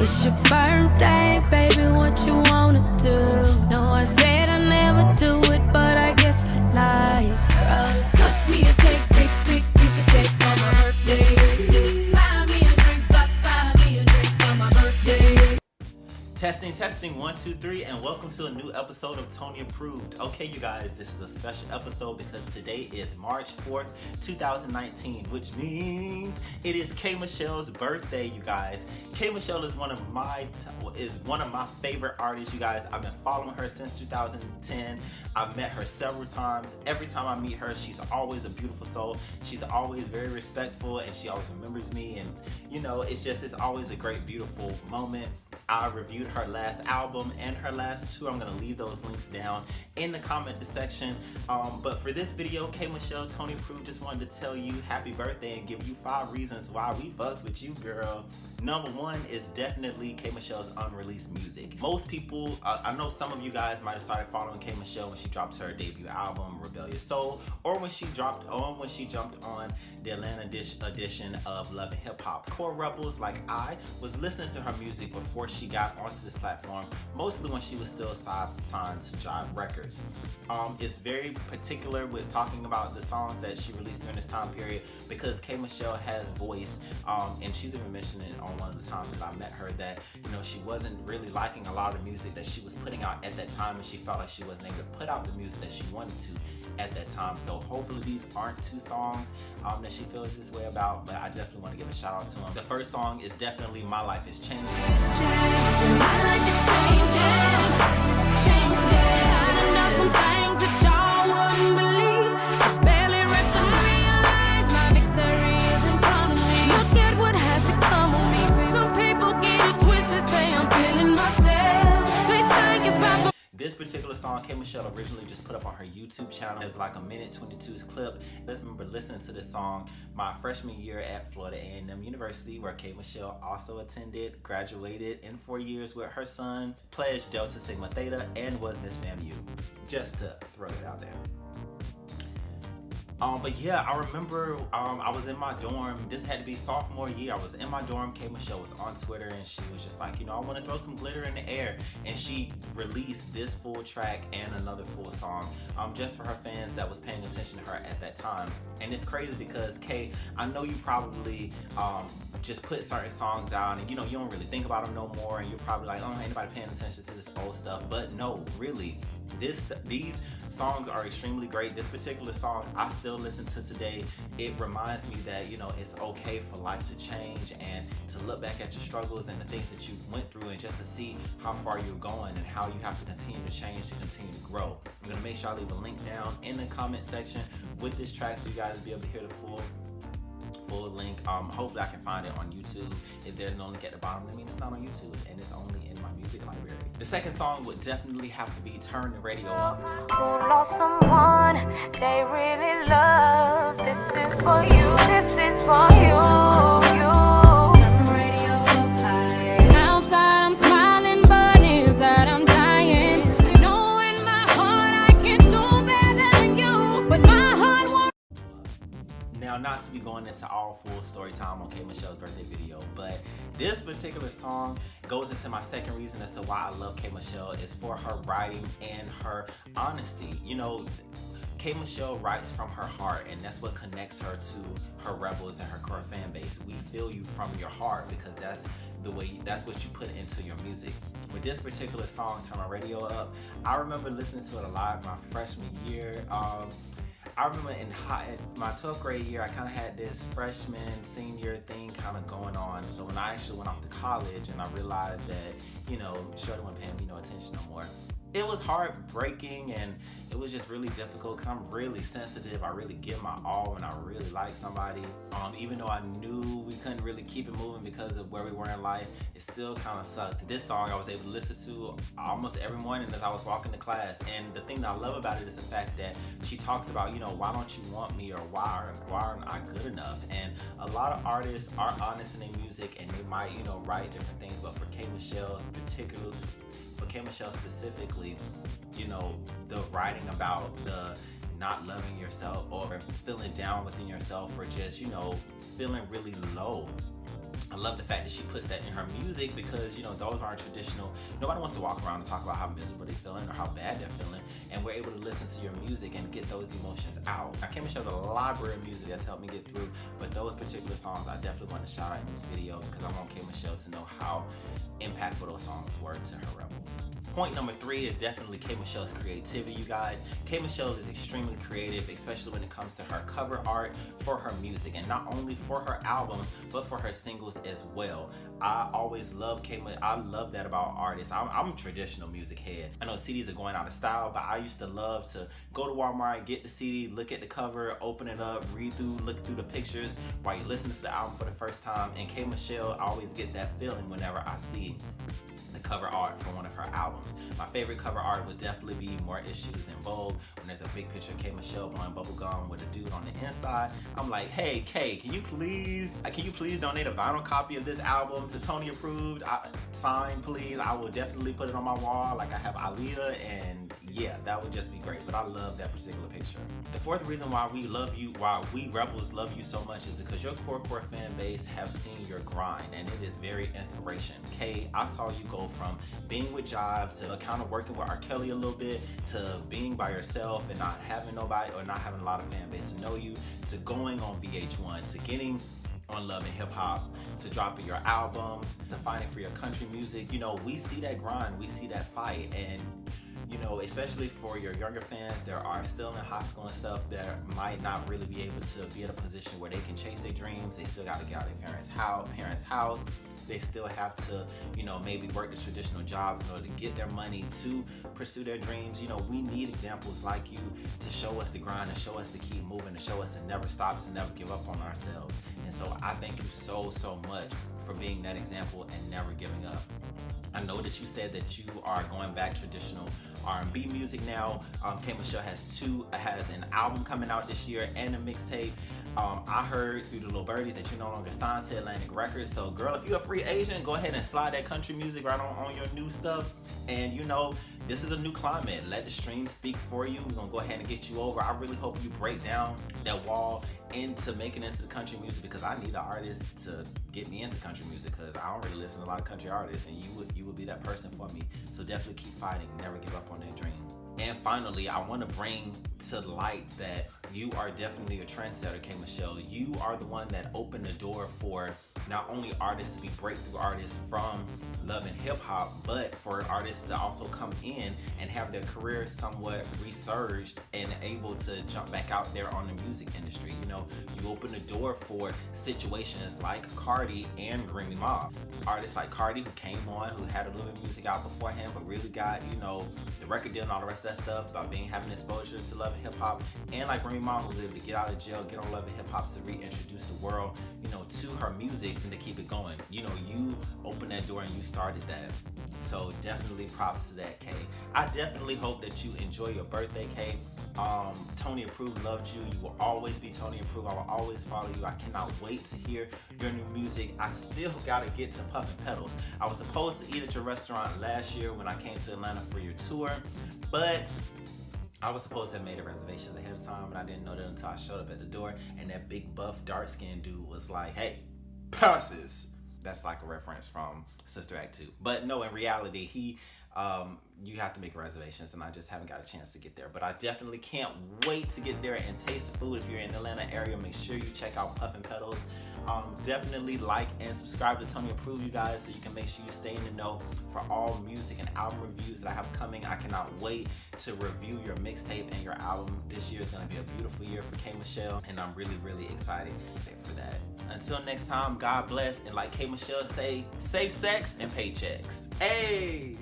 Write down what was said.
It's your birthday, baby, what you wanna do? No, I said I never do it, but I guess I lie. Cut me a cake, big piece of cake for my birthday. Buy me a drink, buy me a drink for my birthday. Testing, 1, 2, 3, and welcome to a new episode of Toni Approved. Okay, you guys, this is a special episode because today is March 4th, 2019, which means it is K Michelle's birthday, you guys. K Michelle is one of my favorite artists, you guys. I've been following her since 2010. I've met her several times. Every time I meet her, she's always a beautiful soul. She's always very respectful, and she always remembers me. And you know, it's always a great, beautiful moment. I reviewed her last album and her last two. I'm gonna leave those links down in the comment section. But for this video, K Michelle, Toni Approved just wanted to tell you happy birthday and give you 5 reasons why we fucks with you, girl. Number 1 is definitely K Michelle's unreleased music. Most people, I know some of you guys might have started following K Michelle when she dropped her debut album, Rebellious Soul, or when she jumped on the Atlanta edition of Love and Hip Hop. Core Rebels, like I, was listening to her music before she got onto this platform, mostly when she was still signed to Jive Records. It's very particular with talking about the songs that she released during this time period because K Michelle has voice, and she's even mentioned it on one of the times that I met her that, you know, she wasn't really liking a lot of music that she was putting out at that time, and she felt like she wasn't able to put out the music that she wanted to at that time. So hopefully these aren't 2 songs that she feels this way about, but I definitely want to give a shout out to them. The first song is definitely My Life Is Changing. My life is changing. I done done some things that y'all wouldn't believe. I barely rest and realize my victory is in front of me. Look at what has become of me. Some people get it twisted, say I'm feeling myself. They think it's proper. This particular song, K Michelle originally just put up on her YouTube channel as like a minute 22's clip. I remember listening to this song my freshman year at Florida A&M University, where K Michelle also attended, graduated in 4 years with her son, pledged Delta Sigma Theta, and was Miss FAMU. Just to throw it out there. But yeah, I remember I was in my dorm. This had to be sophomore year. I was in my dorm. K Michelle was on Twitter, and she was just like, you know, I want to throw some glitter in the air. And she released this full track and another full song just for her fans that was paying attention to her at that time. And it's crazy because K, I know you probably just put certain songs out, and you know, you don't really think about them no more, and you're probably like, oh, ain't nobody paying attention to this old stuff. But no, really. These songs are extremely great. This particular song I still listen to today. It reminds me that, you know, it's okay for life to change and to look back at your struggles and the things that you went through, and just to see how far you're going and how you have to continue to change to continue to grow. I'm gonna make sure I leave a link down in the comment section with this track so you guys be able to hear the full link. Hopefully I can find it on YouTube. If there's no link at the bottom, I mean it's not on YouTube and it's only in my music library. The second song would definitely have to be Turn the Radio Up. Who lost someone they really love. This is for you. This is for you. Turn the radio up high. Outside I'm smiling, but inside I'm dying. Know in my heart I can do better than you, but my heart won't. Now, not to be going into all full story time on K Michelle's birthday video, but this particular song goes into my second reason as to why I love K Michelle, is for her writing and her honesty. You know, K Michelle writes from her heart, and that's what connects her to her rebels and her core fan base. We feel you from your heart because that's what you put into your music. With this particular song, Turn My Radio Up, I remember listening to it a lot my freshman year. I remember in my 12th grade year, I kind of had this freshman, senior thing kind of going on. So when I actually went off to college and I realized that, you know, Shorty wasn't paying me no attention no more, it was heartbreaking, and it was just really difficult because I'm really sensitive. I really give my all when I really like somebody. Even though I knew we couldn't really keep it moving because of where we were in life, it still kind of sucked. This song I was able to listen to almost every morning as I was walking to class. And the thing that I love about it is the fact that she talks about, you know, why don't you want me, or why aren't I good enough? And a lot of artists are honest in their music, and they might, you know, write different things, but for K Michelle specifically, you know, the writing about the not loving yourself or feeling down within yourself, or just, you know, feeling really low I love the fact that she puts that in her music because, you know, those aren't traditional. Nobody wants to walk around and talk about how miserable they're feeling or how bad they're feeling. And we're able to listen to your music and get those emotions out. Now, K Michelle has a library of music that's helped me get through, but those particular songs I definitely want to shout out in this video because I want K Michelle to know how impactful those songs were to her rebels. Point number 3 is definitely K Michelle's creativity, you guys. K Michelle is extremely creative, especially when it comes to her cover art for her music, and not only for her albums, but for her singles as well. I always love I love that about artists. I'm a traditional music head. I know CDs are going out of style, but I used to love to go to Walmart, get the CD, look at the cover, open it up, read through, look through the pictures while you listen to the album for the first time. And K Michelle, I always get that feeling whenever I see the cover art for one of her albums. My favorite cover art would definitely be More Issues in Vogue, when there's a big picture of K Michelle blowing bubblegum with a dude on the inside. I'm like, hey K, can you please donate a vinyl copy of this album to Toni Approved? Sign, please. I will definitely put it on my wall like I have Aaliyah, and yeah, that would just be great. But I love that particular picture. The fourth reason why we rebels love you so much is because your core fan base have seen your grind, and it is very inspirational. K, I saw you go from being with Jobs to kind of working with R. Kelly a little bit, to being by yourself and not having nobody or not having a lot of fan base to know you, to going on VH1, to getting on Love and Hip Hop, to dropping your albums, to fighting for your country music. You know, we see that grind, we see that fight, and you know, especially for your younger fans that are still in high school and stuff that might not really be able to be in a position where they can chase their dreams. They still got to get out of their parents' house. They still have to, you know, maybe work the traditional jobs in order to get their money to pursue their dreams. You know, we need examples like you to show us the grind, to show us to keep moving, to show us to never stop, to never give up on ourselves. And so I thank you so much for being that example and never giving up. I know that you said that you are going back traditional R&B music now. K Michelle has an album coming out this year and a mixtape. I heard through the little birdies that you're no longer signed to Atlantic Records. So girl, if you're a free agent, go ahead and slide that country music right on your new stuff. And you know, this is a new climate. Let the streams speak for you. We're gonna go ahead and get you over. I really hope you break down that wall into making it into country music, because I need an artist to get me into country music, because I don't really listen to a lot of country artists, and you would be that person for me. So definitely keep fighting, never give up on that dream. And finally, I want to bring to light that you are definitely a trendsetter, K Michelle. You are the one that opened the door for not only artists to be breakthrough artists from Love and Hip Hop, but for artists to also come in and have their career somewhat resurged and able to jump back out there on the music industry. You know, you opened the door for situations like Cardi and Remy Ma. Artists like Cardi, who came on, who had a little bit of music out beforehand, but really got, you know, the record deal and all the rest of that stuff by having exposure to Love and Hip Hop. And like Remy Ma, who was able to get out of jail, get on Love and Hip Hop to reintroduce the world, you know, to her music and to keep it going. You know, you opened that door and you started that. So definitely props to that, K. I definitely hope that you enjoy your birthday, K. Toni Approved loved you. You will always be Toni Approved. I will always follow you. I cannot wait to hear your new music. I still gotta get to Puffin' Petals. I was supposed to eat at your restaurant last year when I came to Atlanta for your tour, but I was supposed to have made a reservation ahead of time, and I didn't know that until I showed up at the door, and that big buff dark-skinned dude was like, hey, passes. That's like a reference from Sister Act 2. But no, in reality, you have to make reservations, and I just haven't got a chance to get there. But I definitely can't wait to get there and taste the food. If you're in the Atlanta area, make sure you check out Puffin' Petals. Definitely like and subscribe to Toni Approved, you guys, so you can make sure you stay in the know for all music and album reviews that I have coming. I cannot wait to review your mixtape and your album. This year is going to be a beautiful year for K Michelle, and I'm really excited for that. Until next time, God bless, and like K Michelle say, safe sex and paychecks. Hey!